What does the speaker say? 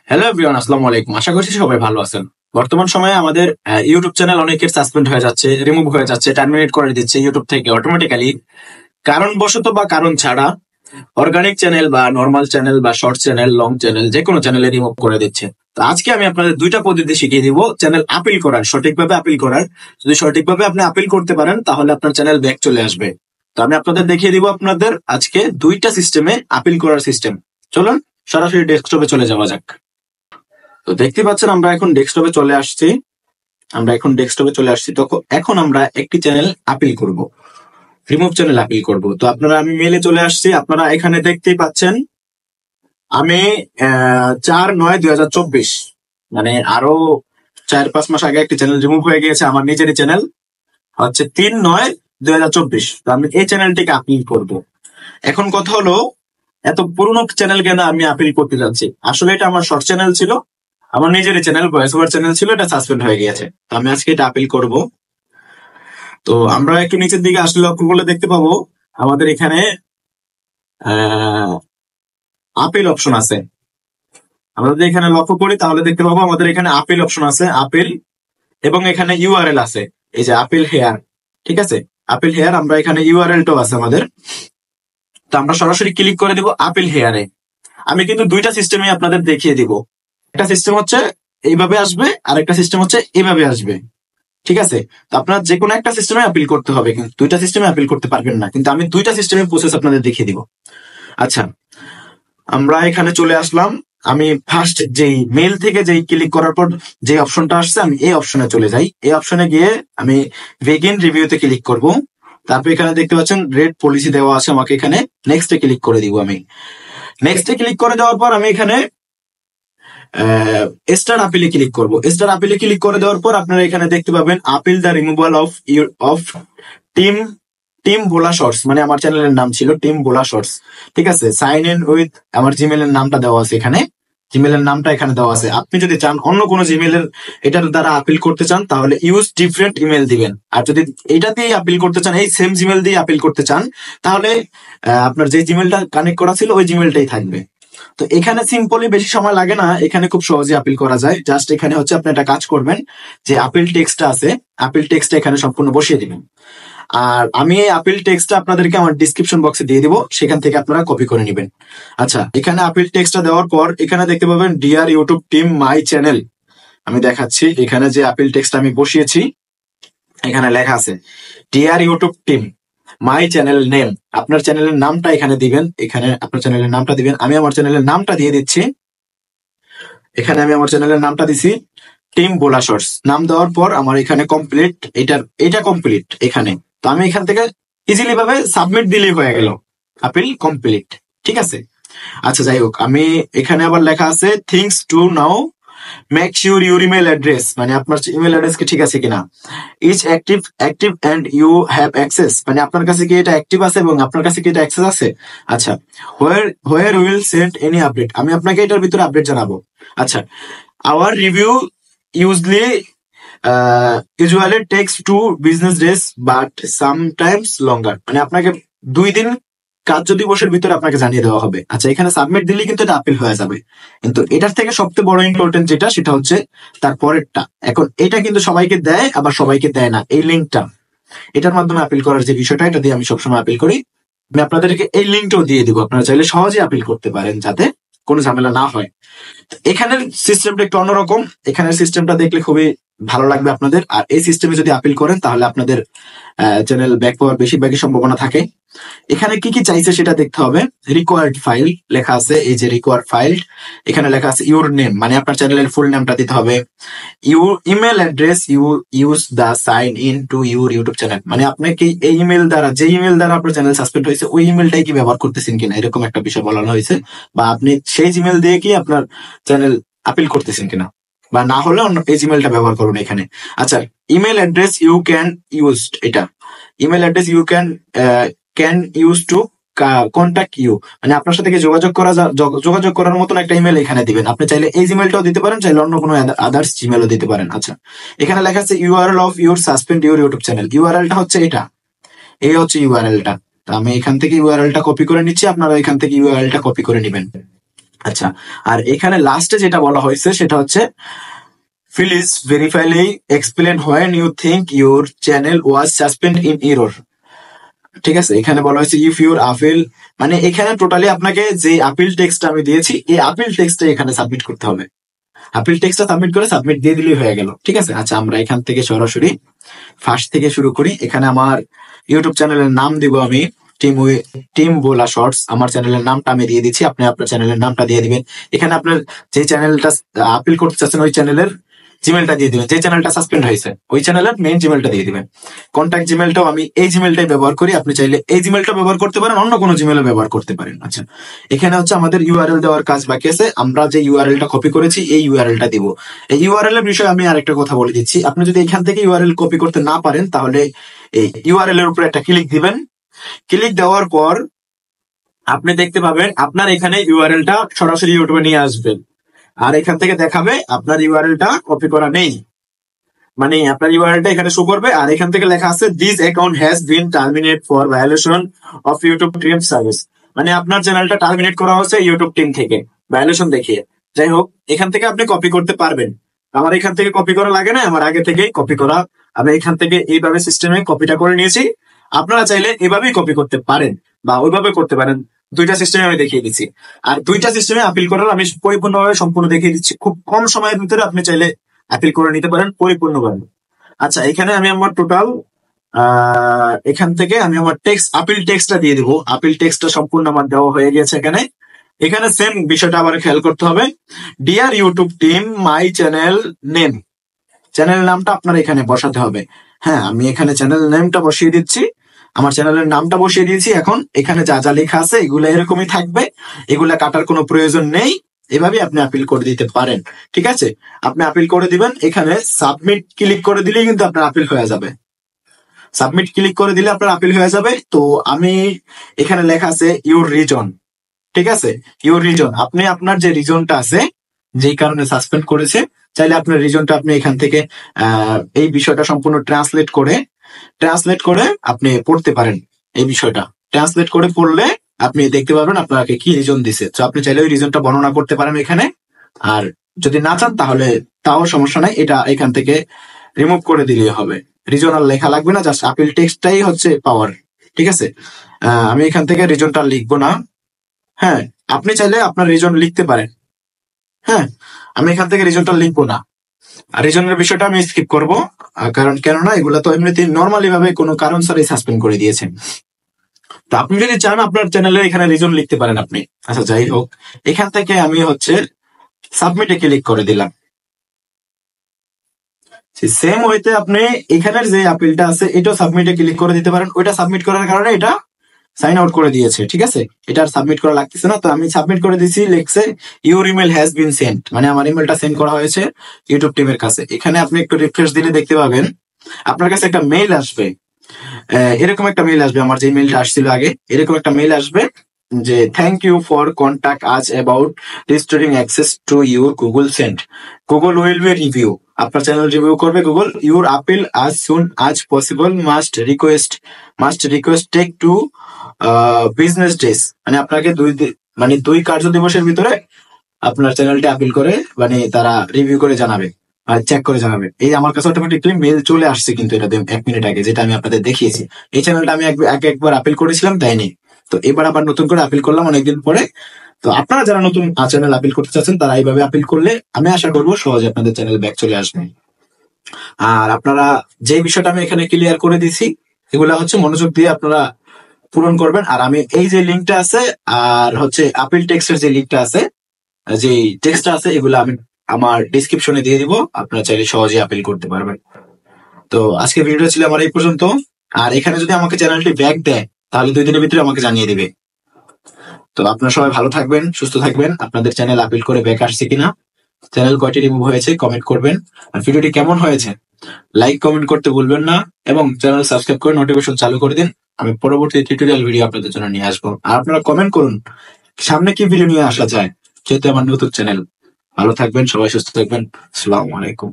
Hello everyone, আসসালামু আলাইকুম। আশা করছি সবাই ভালো আছেন। বর্তমান সময়ে আমাদের ইউটিউব চ্যানেল অনেকের সাসপেন্ড হয়ে যাচ্ছে, রিমুভ হয়ে যাচ্ছে, টার্মিনেট করে দিচ্ছে ইউটিউব থেকে অটোমেটিক্যালি, কারণবশত বা কারণ ছাড়া। অর্গানিক চ্যানেল বা নর্মাল চ্যানেল বা শর্ট চ্যানেল, লং চ্যানেল, যে কোনো চ্যানেলে রিমুভ করে দিচ্ছে। তো আজকে আমি আপনাদের দুইটা পদ্ধতি শিখিয়ে দিব চ্যানেল আপিল করার, সঠিকভাবে আপিল করার। যদি সঠিকভাবে আপনি আপিল করতে পারেন তাহলে আপনার চ্যানেল ব্যাক চলে আসবে। তো আমি আপনাদের দেখিয়ে দিব আপনাদের আজকে দুইটা সিস্টেমে আপিল করার সিস্টেম। চলুন সরাসরি ডেস্কটপে চলে যাওয়া যাক। তো দেখতে পাচ্ছেন আমরা এখন ডেস্কটপে চলে আসছি। তো এখন আমরা একটি চ্যানেল আপিল করব, রিমুভ চ্যানেল আপিল করব। তো আমি মেলে চলে আসছি, আপনারা এখানে দেখতেই পাচ্ছেন আমি 4/9/2024, মানে আরো 4-5 মাস আগে একটি চ্যানেল রিমুভ হয়ে গিয়েছে, আমার নিজেরই চ্যানেল, হচ্ছে 3/9/2024। তো আমি এই চ্যানেলটিকে আপিল করব। এখন কথা হলো, এত পুরনো চ্যানেল কেন আমি আপিল করতে যাচ্ছি? আসলে এটা আমার শর্ট চ্যানেল ছিল, আমার নিজেরই চ্যানেল, ভয়েস ওভার চ্যানেল ছিল, এটা সাসপেন্ড হয়ে গিয়েছে। তো আমি আজকে এটা আপিল করব। তো আমরা একটু নিচের দিকে আসলে লক্ষ্য করলে দেখতে পাবো আমাদের এখানে আপিল অপশন আছে। আমরা যদি এখানে লক্ষ্য করি তাহলে দেখতে পাবো আমাদের এখানে আপিল অপশন আছে, আপিল, এবং এখানে ইউআরএল আছে, এই যে আপিল হেয়ার। ঠিক আছে, আপিল হেয়ার, আমরা এখানে ইউআরএলটাও আছে আমাদের। তো আমরা সরাসরি ক্লিক করে দিব আপিল হেয়ারে। আমি কিন্তু দুইটা সিস্টেমে আপনাদের দেখিয়ে দিব। একটা সিস্টেম হচ্ছে এইভাবে আসবে, আর একটা সিস্টেম হচ্ছে এইভাবে আসবে। ঠিক আছে, তো আপনার যে কোনো একটা সিস্টেমে আপিল করতে হবে, কিন্তু দুইটা সিস্টেমে আপিল করতে পারবেন না। কিন্তু আমি দুইটা সিস্টেমের প্রসেস আপনাদের দেখিয়ে দিব। আচ্ছা, আমরা এখানে চলে আসলাম। আমি ফার্স্ট যেই মেল থেকে যেই ক্লিক করার পর যে অপশনটা আসছে, আমি এই অপশনে চলে যাই। এই অপশনে গিয়ে আমি বেগিন রিভিউতে ক্লিক করব। তারপর এখানে দেখতে পাচ্ছেন রেড পলিসি দেওয়া আছে, আমাকে এখানে নেক্সটে ক্লিক করে দিব। আমি নেক্সটে ক্লিক করে দেওয়ার পর আমি এখানে স্টার আপিলে ক্লিক করব। স্টার আপিলে ক্লিক করে দেওয়ার পর আপনারা এখানে দেখতে পাবেন appeal the removal of team team Bhola shorts, মানে আমার চ্যানেলের নাম ছিল টিম ভোলা শর্টস। ঠিক আছে, সাইন ইন উইথ আমার জিমেলের নামটা দেওয়া আছে এখানে, জিমেলের নামটা এখানে দেওয়া আছে। আপনি যদি চান অন্য কোনো জিমেলের এটার দ্বারা আপিল করতে চান তাহলে ইউজ ডিফারেন্ট ইমেল দিবেন। আর যদি এটা দিয়ে আপিল করতে চান, এই সেম জিমেল দিয়ে আপিল করতে চান, তাহলে আপনার যে জিমেলটা কানেক্ট করা ছিল ওই জিমেলটাই থাকবে। তো এখানে সিম্পলি বেশি সময় লাগে না, এখানে খুব সহজে আপিল করা যায়। জাস্ট এখানে হচ্ছে আপনি একটা কাজ করবেন, যে আপিল টেক্সটটা আছে, আপিল টেক্সটটা এখানে সম্পূর্ণ বসিয়ে দিবেন। আর আমি এই আপিল টেক্সটটা আপনাদেরকে আমার ডিসক্রিপশন বক্সে দিয়ে দিব, সেখান থেকে আপনারা কপি করে নেবেন। আচ্ছা, এখানে আপিল টেক্সটটা দেওয়ার পর এখানে দেখতে পাবেন deer YouTube team my channel. আমি দেখাচ্ছি, এখানে যে আপিল টেক্সটটা আমি বসিয়েছি এখানে লেখা আছে deer YouTube team my channel name. আপনার চ্যানেলের নামটা এখানে দিবেন, এখানে আপনার চ্যানেলের নামটা দিবেন। আমি আমার চ্যানেলের নামটা দিয়ে দিচ্ছি। এখানে আমি আমার চ্যানেলের নামটা দিছি টিম বোলা শর্টস। নাম দেওয়ার পর আমার এখানে কমপ্লিট, এটা কমপ্লিট এখানে। তো আমি এখান থেকে ইজিলি ভাবে সাবমিট দিলেই হয়ে গেল, আপিল কমপ্লিট। ঠিক আছে, আচ্ছা যাই হোক, আমি এখানে আবার লেখা আছে things to know make sure your email address, মানে আপনার ইমেল অ্যাড্রেস কি ঠিক আছে কিনা। Is active and you have access, মানে আপনার কাছে কি এটা অ্যাক্টিভ আছে এবং আপনার কাছে কি এটা অ্যাক্সেস আছে। আচ্ছা, where will send any update, আমি আপনাকে এটার ভিতরে আপডেট জানাবো। আচ্ছা, our review usually usually takes 2 business days but sometimes longer, মানে আপনাকে 2 দিন কার্য দিবসের ভিতরে আপনাকে জানিয়ে দেওয়া হবে। আচ্ছা, এখানে সাবমিট দিলে কিন্তু এটা আপিল হয়ে যাবে। কিন্তু এটার থেকে সবচেয়ে বড় ইম্পর্টেন্ট যেটা, সেটা হচ্ছে তার পরেরটা। এখন এটা কিন্তু সবাইকে দেয় আবার সবাইকে দেয় না, এই লিঙ্কটা, এটার মাধ্যমে আপিল করার যে বিষয়টা, এটা দিয়ে আমি সবসময় আপিল করি। আমি আপনাদেরকে এই লিঙ্কটাও দিয়ে দিব, আপনারা চাইলে সহজে আপিল করতে পারেন যাতে কোনো ঝামেলা না হয়। এখানের সিস্টেমটা একটু অন্যরকম, এখানের সিস্টেমটা দেখলে খুবই ভালো লাগবে আপনাদের। আর এই সিস্টেমে যদি আপিল করেন তাহলে আপনাদের চ্যানেল ব্যাক পাওয়ার বেশিরভাগই সম্ভাবনা থাকে। এখানে কি কি চাইছে সেটা দেখতে হবে। রিকোয়ার্ড ফাইল লেখা আছে, এই যে রিকোয়ার্ড ফাইল, এখানে লেখা আছে ইউর নেম, মানে আপনার চ্যানেলের ফুল নেমটা দিতে হবে। Your email address you use the sign in to your YouTube channel, মানে আপনাকে এই ইমেল দ্বারা, যে ইমেল দ্বারা আপনার চ্যানেল সাসপেন্ড হয়েছে ওই ইমেলটাই কি ব্যবহার করতেছেন কিনা, এরকম একটা বিষয় বলানো হয়েছে। বা আপনি সেই জিমেল দিয়ে কি আপনার চ্যানেল আপিল করতেছেন কিনা, বা না হলে অন্য এই জিমেলটা ব্যবহার করুন এখানে। আচ্ছা, email address you can use, এটা email address you can use to contact you, মানে আপনার সাথে যোগাযোগ করার মতন একটা ইমেল এখানে দিবেন। আপনি চাইলে এই জিমেলটাও দিতে পারেন, চাইলে অন্য কোনো আদার্স জিমেলও দিতে পারেন। আচ্ছা, এখানে লেখা আছে URL of your suspend your YouTube channel, ইউআরএলটা হচ্ছে এটা, এই হচ্ছে ইউআরএলটা। তো আমি এখান থেকে ইউআরএলটা কপি করে নিচ্ছি, আপনারা এখান থেকে ইউআরএলটা কপি করে নেবেন। আচ্ছা, আর এখানে লাস্টে যেটা বলা হয়েছে সেটা হচ্ছে please verifiably explain when you think your channel was suspend in error. ঠিক আছে, এখানে বলা হয়েছে ইফ ইউর আপিল, মানে এখানে টোটালি আপনাকে যে আপিল টেক্সটটা আমি দিয়েছি এই আপিল টেক্সটটা এখানে সাবমিট করতে হবে। আপিল টেক্সটটা সাবমিট করে সাবমিট দিয়ে দিলেই হয়ে গেল। ঠিক আছে, আচ্ছা আমরা এখান থেকে সরাসরি ফার্স্ট থেকে শুরু করি। এখানে আমার ইউটিউব চ্যানেলের নাম দিব আমি টিম ভোলা শর্টস। আমার চ্যানেলের নামটা আমি দিয়ে দিচ্ছি, আপনি আপনার চ্যানেলের নামটা দিয়ে দিবেন। এখানে আপনার যে চ্যানেলটা আপিল করতে চাচ্ছেন ওই চ্যানেলের জিমেলটা দিয়ে দিবেন, যে চ্যানেলটা সাসপেন্ড হয়েছে ওই চ্যানেলের মেইন জিমেলটা দিয়ে দিবেন। কন্ট্যাক্ট জিমেলটাও আমি এই জিমেলটাই ব্যবহার করি, আপনি চাইলে এই জিমেলটা ব্যবহার করতে পারেন, অন্য কোনো জিমেলও ব্যবহার করতে পারেন। আচ্ছা, এখানে হচ্ছে আমাদের ইউআরএল দেওয়ার কাজ বাকি আছে। আমরা যে ইউআরএলটা কপি করেছি এই ইউআরএলটা দিব। এই ইউআরএল এর বিষয়ে আমি আরেকটা কথা বলে দিচ্ছি, আপনি যদি এখান থেকে ইউআরএল কপি করতে না পারেন তাহলে এই ইউআরএল এর উপরে একটা ক্লিক দিবেন। ক্লিক দেওয়ার পর আপনি দেখতে পাবেন আপনার এখানে ইউআরএলটা সরাসরি ইউটিউবে নিয়ে আসবেন, আর এখান থেকে দেখাবে আপনার ইউআরএলটা কপি করা নেই, মানে আপনার ইউআরএলটা এখানে শো করবে। আর এখান থেকে লেখা আছে this account has been terminate for violation of YouTube team service, মানে আপনার চ্যানেলটা টার্মিনেট করা হচ্ছে ইউটিউব টিম থেকে ভায়োলেশন দেখিয়ে। যাই হোক, এখান থেকে আপনি কপি করতে পারবেন, আমার এখান থেকে কপি করা লাগে না, আমার আগে থেকেই কপি করা। আমি এখান থেকে এইভাবে সিস্টেমে কপিটা করে নিয়েছি। আপনারা চাইলে এভাবেই কপি করতে পারেন বা ওইভাবে করতে পারেন, দুইটা সিস্টেমে আমি দেখিয়ে দিচ্ছি। আর দুইটা সিস্টেমে আপিল করার আমি পরিপূর্ণভাবে সম্পূর্ণ দেখিয়ে দিচ্ছি, খুব কম সময়ের ভিতরে আপনি চাইলে আপিল করে নিতে পারেন পরিপূর্ণভাবে। আচ্ছা, এখানে আমি আমার টোটাল এখান থেকে আমি আমার টেক্সট আপিল টেক্সটটা দিয়ে দিব। আপিল টেক্সটটা সম্পূর্ণ আমার দেওয়া হয়ে গেছে। এখানে এখানে সেম বিষয়টা আবার খেয়াল করতে হবে, deer YouTube team my channel name, channel নামটা আপনার এখানে বসাতে হবে। হ্যাঁ, আমি এখানে চ্যানেল নেমটা বসিয়ে দিচ্ছি, আমার চ্যানেলের নামটা বসিয়ে দিয়েছি। এখন এখানে যা যা লেখা আছে এগুলো এরকমই থাকবে, এগুলা কাটার কোনো প্রয়োজন নেই। এভাবে আপনি আপিল করে দিতে পারেন। ঠিক আছে, আপনি আপিল করে দিবেন, এখানে সাবমিট ক্লিক করে দিলেই কিন্তু আপনার আপিল হয়ে যাবে। সাবমিট ক্লিক করে দিলে আপনার আপিল হয়ে যাবে। তো আমি এখানে লেখা আছে ইউর রিজন। ঠিক আছে, ইউর রিজন, আপনি আপনার যে রিজনটা আছে যেই কারণে সাসপেন্ড করেছে, চাইলে আপনার রিজনটা আপনি এখান থেকে এই বিষয়টা সম্পূর্ণ ট্রান্সলেট করে আপনি পড়তে পারেন। এই বিষয়টা ট্রান্সলেট করে পড়লে আপনি দেখতে পারবেন আপনাকে কি রিজন দিছে। তো আপনি চাইলে ওই রিজনটা বর্ণনা করতে পারেন এখানে, আর যদি না চান তাহলে তাও সমস্যা নাই, এটা এখান থেকে রিমুভ করে দিলেই হবে। রিজন আর লেখা লাগবে না, জাস্ট আপিল টেক্সটটাই হচ্ছে পাওয়ার। ঠিক আছে, আমি এখান থেকে রিজনটা লিখবো না। হ্যাঁ, আপনি চাইলে আপনার রিজন লিখতে পারেন। হ্যাঁ, আমি এখান থেকে রিজনটা লিখবো না, আর রিজনের বিষয়টা আমি স্কিপ করবো, কারণ কেননা এগুলো তো এমনিতে নর্মালি ভাবে কোনো কারণ ছাড়াই সাসপেন্ড করে দিয়েছেন। তো আপনি যদি চান আপনার চ্যানেলে এখানে রিজন লিখতে পারেন আপনি। আচ্ছা, যাই হোক, এখান থেকে আমি হচ্ছে সাবমিটে ক্লিক করে দিলাম। সেম ওয়েতে আপনি এখানের যে আপিলটা আছে এটাও সাবমিটে ক্লিক করে দিতে পারেন। ওইটা সাবমিট করার কারণে এটা সাইন আউট করে দিয়েছে। ঠিক আছে, এটা আর সাবমিট করা লাগতেছে না। তো আমি সাবমিট করে দিয়েছি, লেখছে your email has been sent, মানে আমার ইমেলটা সেন্ড করা হয়েছে ইউটিউব টিমের কাছে। এখানে আপনি একটু রিফ্রেশ দিলে দেখতে পাবেন আপনার কাছে একটা মেইল আসবে, এরকম একটা মেইল আসবে। আমার যে মেইলটা আসছিল আগে, এরকম একটা মেইল আসবে যে thank you for contact us about restoring access to your Google sent, Google will be review, আপনার চ্যানেল রিভিউ করবে Google, your appeal as soon as possible, must request take two business days, মানে আপনাকে দুই কার্য দিবসের ভিতরে আপনার চ্যানেলটি আপিল করে মানে তারা রিভিউ করে জানাবে, চেক করে জানাবে। এই আমার কাছে অটোমেটিকলি মেল চলে আসছে, কিন্তু এটা 1 মিনিট আগে, যেটা আমি আপনাদের দেখিয়েছি। এই চ্যানেলটা আমি একবার আপিল করেছিলাম, তাইনি। তো এবার আবার নতুন করে আপিল করলাম অনেকদিন পরে। তো আপনারা যারা নতুন চ্যানেল আপিল করতে চাচ্ছেন তারা এইভাবে আপিল করলে আমি আশা করবো সহজে আপনাদের চ্যানেল ব্যাক চলে আসবে। আর আপনারা যে বিষয়টা আমি এখানে ক্লিয়ার করে দিছি এগুলা হচ্ছে মনোযোগ দিয়ে আপনারা পূরণ করবেন। আর আমি এই যে লিঙ্কটা আছে আর হচ্ছে আপিল টেক্সটের যে লিঙ্কটা আছে, যে টেক্সটটা আছে, এগুলো আমি আমার ডিসক্রিপশনে দিয়ে দিব, আপনারা চাইলে সহজে আপিল করতে পারবেন। তো আজকে ভিডিওটা ছিল আমার এই পর্যন্ত। আর এখানে যদি আমাকে চ্যানেলটি ব্যাক দেয় তাহলে 2 দিনের ভিতরে আমাকে জানিয়ে দিবে। তো আপনারা সবাই ভালো থাকবেন, সুস্থ থাকবেন। আপনাদের চ্যানেল আপিল করে ব্যাক আসছে কিনা, চ্যানেল কয়টি রিমুভ হয়েছে কমেন্ট করবেন। আর ভিডিওটি কেমন হয়েছে লাইক কমেন্ট করতে ভুলবেন না, এবং চ্যানেল সাবস্ক্রাইব করে নোটিফিকেশন চালু করে দিন। আমি পরবর্তী টিউটোরিয়াল ভিডিও আপনাদের জন্য নিয়ে আসবো। আর আপনারা কমেন্ট করুন সামনে কি ভিডিও নিয়ে আসা যায়, যেহেতু আমার নতুন চ্যানেল। ভালো থাকবেন সবাই, সুস্থ থাকবেন। আসসালামু আলাইকুম।